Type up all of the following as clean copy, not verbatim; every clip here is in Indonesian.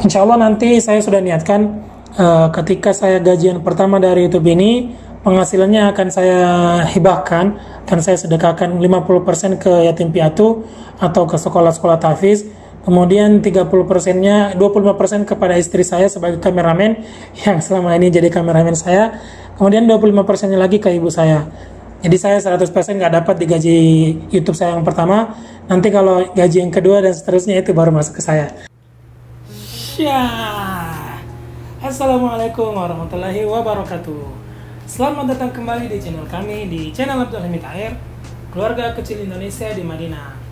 Insya Allah nanti saya sudah niatkan ketika saya gajian pertama dari YouTube ini, penghasilannya akan saya hibahkan dan saya sedekahkan 50% ke yatim piatu atau ke sekolah-sekolah tahfiz. Kemudian 30%-nya, 25% kepada istri saya sebagai kameramen yang selama ini jadi kameramen saya. Kemudian 25%-nya lagi ke ibu saya. Jadi saya 100% nggak dapat di gaji YouTube saya yang pertama. Nanti kalau gaji yang kedua dan seterusnya itu baru masuk ke saya. Assalamualaikum warahmatullahi wabarakatuh. Selamat datang kembali di channel kami, di channel Abdul Hamid Air, keluarga kecil Indonesia di Madinah.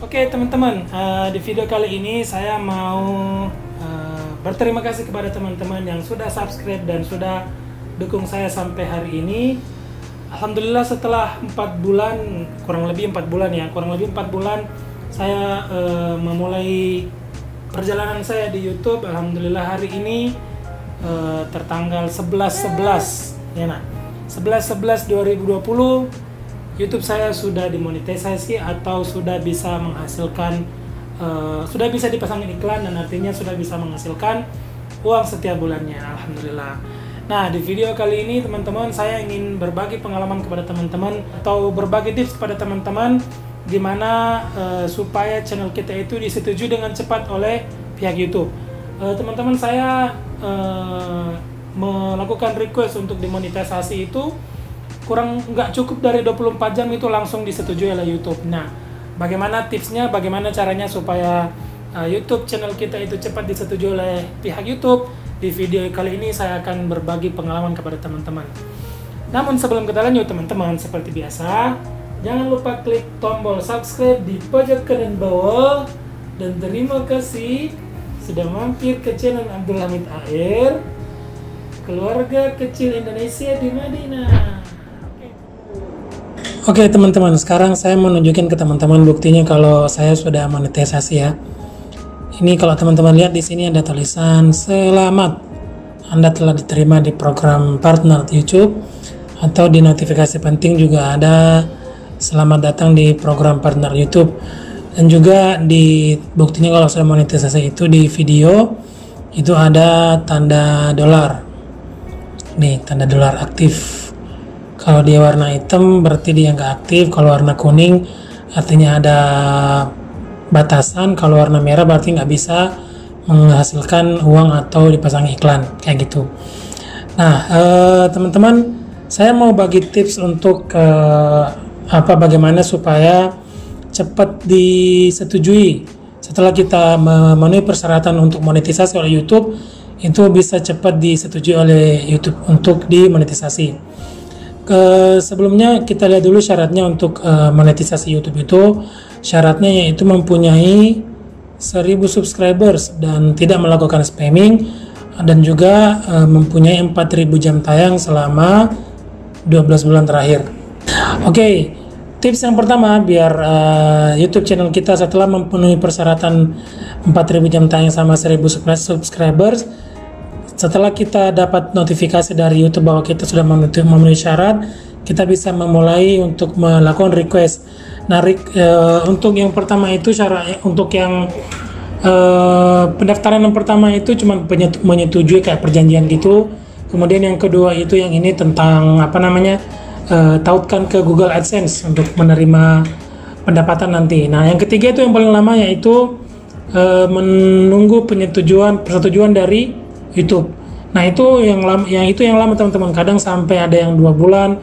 Oke teman-teman, di video kali ini saya mau berterima kasih kepada teman-teman yang sudah subscribe dan sudah dukung saya sampai hari ini. Alhamdulillah setelah 4 bulan, kurang lebih 4 bulan saya memulai perjalanan saya di YouTube. Alhamdulillah hari ini tertanggal 11/11 ya nah 11/11/2020 YouTube saya sudah dimonetisasi atau sudah bisa menghasilkan sudah bisa dipasangin iklan dan artinya sudah bisa menghasilkan uang setiap bulannya. Alhamdulillah. Nah, di video kali ini teman-teman saya ingin berbagi pengalaman kepada teman-teman atau berbagi tips kepada teman-teman gimana supaya channel kita itu disetujui dengan cepat oleh pihak YouTube. Teman-teman saya melakukan request untuk dimonetisasi itu nggak cukup dari 24 jam itu langsung disetujui oleh YouTube. Nah, bagaimana tipsnya, bagaimana caranya supaya YouTube channel kita itu cepat disetujui oleh pihak YouTube? Di video kali ini saya akan berbagi pengalaman kepada teman-teman. Namun sebelum kita lanjut teman-teman, seperti biasa, jangan lupa klik tombol subscribe di pojok kanan bawah. Dan terima kasih sudah mampir ke channel Abdul Hamid Air, keluarga kecil Indonesia di Madinah. Oke teman-teman, sekarang saya mau nunjukin ke teman-teman buktinya kalau saya sudah monetisasi ya. Ini kalau teman-teman lihat di sini ada tulisan selamat, Anda telah diterima di program partner YouTube, atau di notifikasi penting juga ada selamat datang di program partner YouTube. Dan juga di buktinya kalau saya monetisasi itu di video itu ada tanda dolar. Nih tanda dolar aktif. Kalau dia warna hitam berarti dia nggak aktif, kalau warna kuning artinya ada batasan, kalau warna merah berarti nggak bisa menghasilkan uang atau dipasang iklan, kayak gitu. Nah teman-teman, saya mau bagi tips untuk bagaimana supaya cepat disetujui. Setelah kita memenuhi persyaratan untuk monetisasi oleh YouTube, itu bisa cepat disetujui oleh YouTube untuk dimonetisasi. Sebelumnya kita lihat dulu syaratnya untuk monetisasi YouTube itu. Syaratnya yaitu mempunyai 1000 subscribers dan tidak melakukan spamming, dan juga mempunyai 4000 jam tayang selama 12 bulan terakhir. Oke, tips yang pertama biar YouTube channel kita setelah memenuhi persyaratan 4000 jam tayang sama 1000 subscribers, setelah kita dapat notifikasi dari YouTube bahwa kita sudah memenuhi syarat, kita bisa memulai untuk melakukan request. Nah, untuk yang pertama itu syarat untuk yang pendaftaran yang pertama itu cuma menyetujui kayak perjanjian gitu. Kemudian yang kedua itu yang ini tentang tautkan ke Google AdSense untuk menerima pendapatan nanti. Nah, yang ketiga itu yang paling lama yaitu menunggu persetujuan dari YouTube. Nah, itu yang lama teman-teman. Kadang sampai ada yang 2 bulan,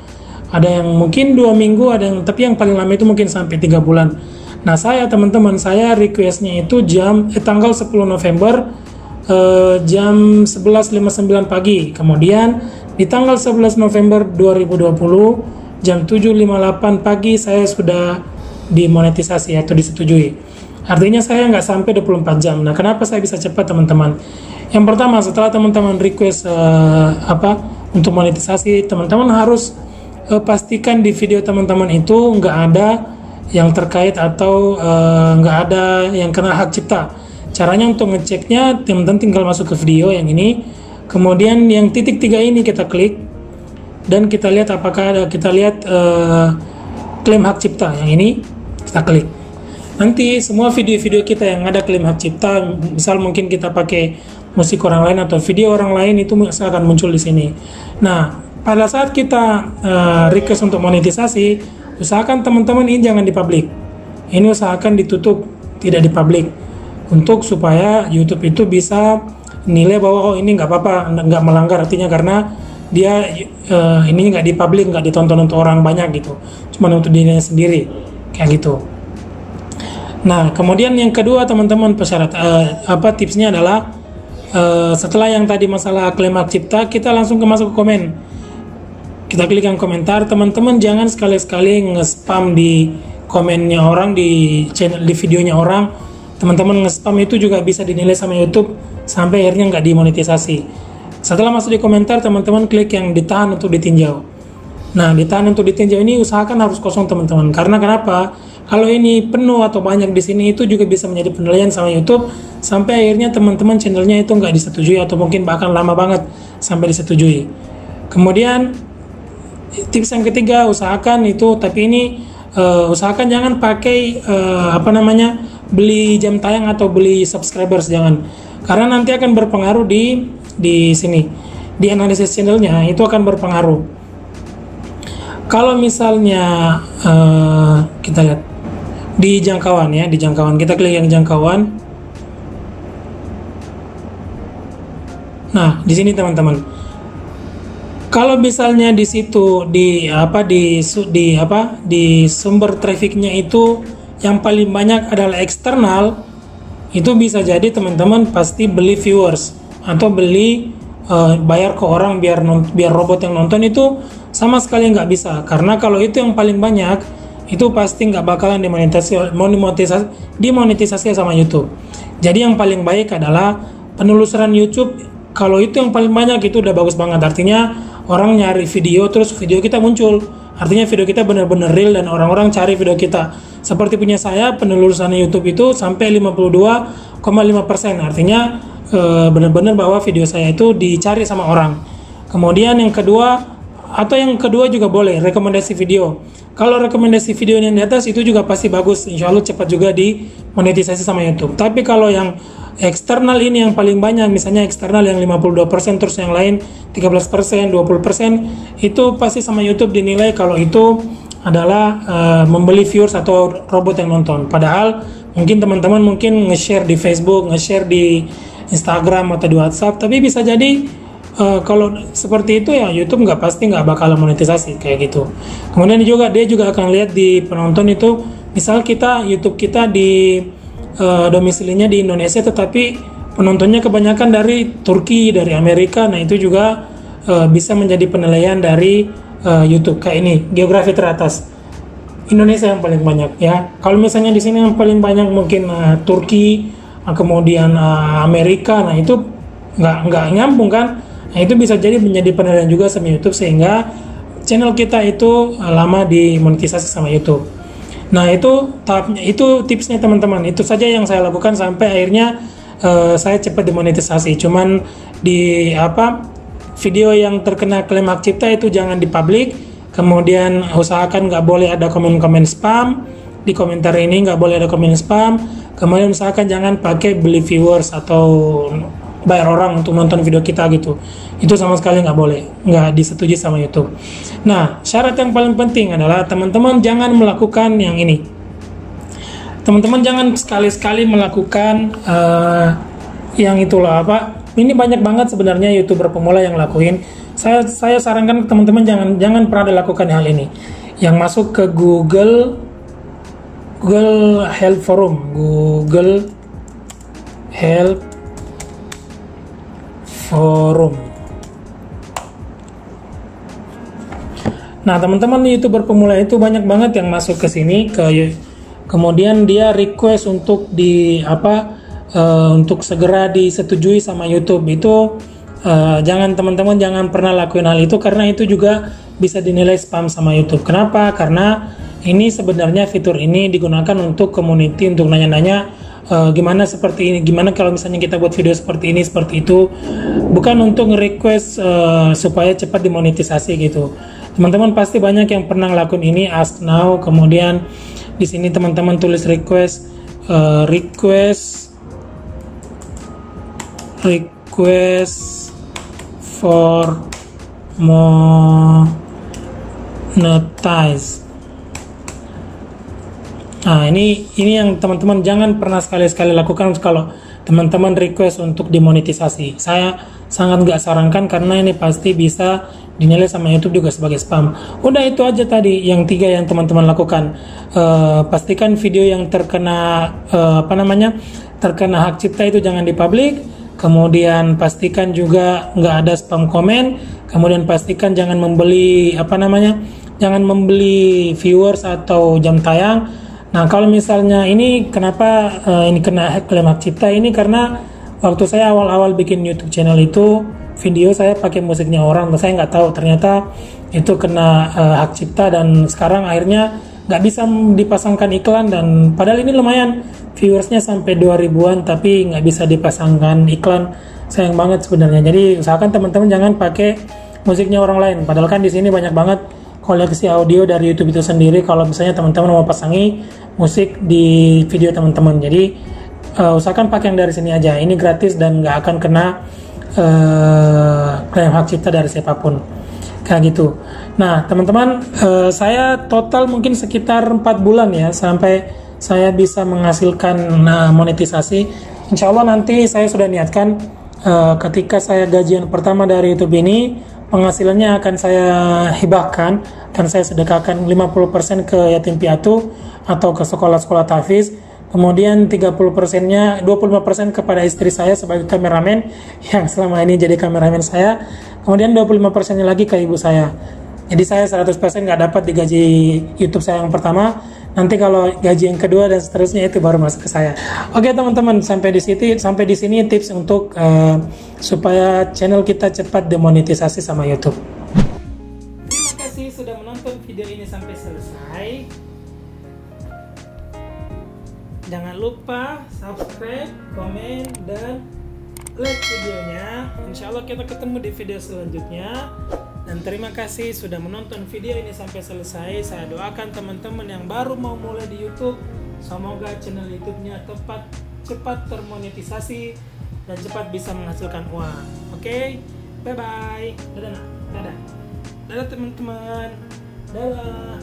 ada yang mungkin 2 minggu, tapi yang paling lama itu mungkin sampai 3 bulan. Nah, teman-teman saya requestnya itu tanggal 10 November jam 11.59 pagi. Kemudian di tanggal 11 November 2020 jam 7.58 pagi saya sudah dimonetisasi atau disetujui. Artinya saya nggak sampai 24 jam. Nah, kenapa saya bisa cepat teman-teman? Yang pertama, setelah teman-teman request untuk monetisasi, teman-teman harus pastikan di video teman-teman itu nggak ada yang terkait atau nggak ada yang kena hak cipta. Caranya untuk ngeceknya, teman-teman tinggal masuk ke video yang ini, kemudian yang titik 3 ini kita klik, dan kita lihat apakah ada, kita lihat klaim hak cipta yang ini, kita klik. Nanti semua video-video kita yang ada klaim hak cipta, misal mungkin kita pakai musik orang lain atau video orang lain, itu akan muncul di sini. Nah, pada saat kita request untuk monetisasi, usahakan teman-teman ini jangan dipublik. Ini usahakan ditutup, tidak dipublik, untuk supaya YouTube itu bisa nilai bahwa oh ini nggak apa-apa, nggak melanggar, artinya karena dia ini nggak dipublik, nggak ditonton untuk orang banyak gitu, cuma untuk dirinya sendiri, kayak gitu. Nah, kemudian yang kedua teman-teman, tipsnya adalah setelah yang tadi masalah klaim hak cipta, kita langsung masuk ke komen. Kita klik yang komentar. Teman-teman jangan sekali-sekali nge-spam di komennya orang, di channel, di videonya orang. Teman-teman nge-spam itu juga bisa dinilai sama YouTube sampai akhirnya nggak dimonetisasi. Setelah masuk di komentar, teman-teman klik yang ditahan untuk ditinjau. Nah, ditahan untuk ditinjau ini usahakan harus kosong teman-teman. Karena kenapa? Kalau ini penuh atau banyak di sini, itu juga bisa menjadi penilaian sama YouTube sampai akhirnya teman-teman channelnya itu nggak disetujui atau mungkin bahkan lama banget sampai disetujui. Kemudian tips yang ketiga, usahakan itu, tapi ini usahakan jangan pakai beli jam tayang atau beli subscribers, jangan, karena nanti akan berpengaruh di sini, di analisis channelnya itu akan berpengaruh. Kalau misalnya kita lihat di jangkauan ya, di jangkauan kita klik yang jangkauan. Nah, di sini teman-teman, kalau misalnya di situ di sumber trafficnya itu yang paling banyak adalah eksternal, itu bisa jadi teman-teman pasti beli viewers atau beli bayar ke orang biar robot yang nonton, itu sama sekali nggak bisa, karena kalau itu yang paling banyak itu pasti nggak bakalan dimonetisasi sama YouTube. Jadi yang paling baik adalah penelusuran YouTube. Kalau itu yang paling banyak, itu udah bagus banget, artinya orang nyari video terus video kita muncul, artinya video kita benar-benar real dan orang-orang cari video kita. Seperti punya saya, penelusuran YouTube itu sampai 52,5%, artinya benar-benar bahwa video saya itu dicari sama orang. Kemudian yang kedua juga boleh rekomendasi video. Kalau rekomendasi video yang di atas itu juga pasti bagus, insya Allah cepat juga dimonetisasi sama YouTube. Tapi kalau yang eksternal ini yang paling banyak, misalnya eksternal yang 52%, terus yang lain 13%, 20%, itu pasti sama YouTube dinilai kalau itu adalah membeli viewers atau robot yang nonton. Padahal mungkin teman-teman nge-share di Facebook, nge-share di Instagram atau di WhatsApp, tapi bisa jadi kalau seperti itu ya YouTube nggak bakal monetisasi kayak gitu. Kemudian dia juga akan lihat di penonton itu, misal YouTube kita di domisilinya di Indonesia, tetapi penontonnya kebanyakan dari Turki, dari Amerika. Nah, itu juga bisa menjadi penilaian dari YouTube. Kayak ini, geografi teratas Indonesia yang paling banyak ya. Kalau misalnya di sini yang paling banyak mungkin Turki, kemudian Amerika, nah itu nggak nyambung kan. Nah, itu bisa jadi menjadi penilaian juga sama YouTube, sehingga channel kita itu lama dimonetisasi sama YouTube. Nah, itu tipsnya teman-teman. Itu saja yang saya lakukan sampai akhirnya saya cepat dimonetisasi. Cuman video yang terkena klaim hak cipta itu jangan dipublik. Kemudian usahakan nggak boleh ada komen-komen spam di komentar ini, nggak boleh ada komen spam. Kemudian usahakan jangan pakai beli viewers atau bayar orang untuk nonton video kita gitu. Itu sama sekali nggak boleh, nggak disetujui sama YouTube. Nah, syarat yang paling penting adalah teman-teman jangan melakukan yang ini. Teman-teman jangan sekali-sekali melakukan yang itulah ini banyak banget sebenarnya YouTuber pemula yang lakuin. Saya sarankan teman-teman jangan pernah dilakukan hal ini. Yang masuk ke Google Help Forum, Google Help Forum. Nah, teman-teman YouTuber pemula itu banyak banget yang masuk ke sini, kemudian dia request untuk untuk segera disetujui sama YouTube. Itu teman-teman jangan pernah lakuin hal itu, karena itu juga bisa dinilai spam sama YouTube. Kenapa? Karena ini sebenarnya fitur ini digunakan untuk community, untuk nanya-nanya gimana seperti ini, gimana kalau misalnya kita buat video seperti ini, seperti itu, bukan untuk nge-request supaya cepat dimonetisasi gitu. Teman-teman pasti banyak yang pernah ngelakuin ini, ask now, kemudian di sini teman-teman tulis request for monetize. Nah, ini yang teman-teman jangan pernah sekali-sekali lakukan kalau teman-teman request untuk dimonetisasi. Saya sangat nggak sarankan karena ini pasti bisa dinilai sama YouTube juga sebagai spam. Udah itu aja tadi yang 3 yang teman-teman lakukan. Pastikan video yang terkena terkena hak cipta itu jangan dipublik. Kemudian pastikan juga nggak ada spam komen. Kemudian pastikan jangan membeli jangan membeli viewers atau jam tayang. Nah, kalau misalnya ini kenapa ini kena klaim hak cipta, ini karena waktu saya awal-awal bikin YouTube channel itu video saya pakai musiknya orang, saya nggak tahu ternyata itu kena hak cipta, dan sekarang akhirnya nggak bisa dipasangkan iklan, dan padahal ini lumayan viewersnya sampai 2000-an tapi nggak bisa dipasangkan iklan. Sayang banget sebenarnya. Jadi usahakan teman-teman jangan pakai musiknya orang lain. Padahal kan di sini banyak banget koleksi audio dari YouTube itu sendiri kalau misalnya teman-teman mau pasangi musik di video teman-teman. Jadi usahakan pakai yang dari sini aja. Ini gratis dan nggak akan kena klaim hak cipta dari siapapun. Kayak gitu. Nah, teman-teman, saya total mungkin sekitar 4 bulan ya sampai saya bisa menghasilkan monetisasi. Insya Allah nanti saya sudah niatkan ketika saya gajian pertama dari YouTube ini, penghasilannya akan saya hibahkan, akan saya sedekahkan 50% ke yatim piatu atau ke sekolah-sekolah tahfiz. Kemudian 30%-nya, 25% kepada istri saya sebagai kameramen yang selama ini jadi kameramen saya. Kemudian 25%-nya lagi ke ibu saya. Jadi saya 100% nggak dapat di gaji YouTube saya yang pertama. Nanti kalau gaji yang kedua dan seterusnya itu baru masuk ke saya. Oke teman-teman, sampai di sini tips untuk supaya channel kita cepat demonetisasi sama YouTube. Terima kasih sudah menonton video ini sampai selesai. Jangan lupa subscribe, komen, dan like videonya. Insya Allah kita ketemu di video selanjutnya. Dan terima kasih sudah menonton video ini sampai selesai. Saya doakan teman-teman yang baru mau mulai di YouTube, semoga channel YouTube-nya cepat termonetisasi dan cepat bisa menghasilkan uang. Oke, bye bye. Dadah teman-teman. Dadah.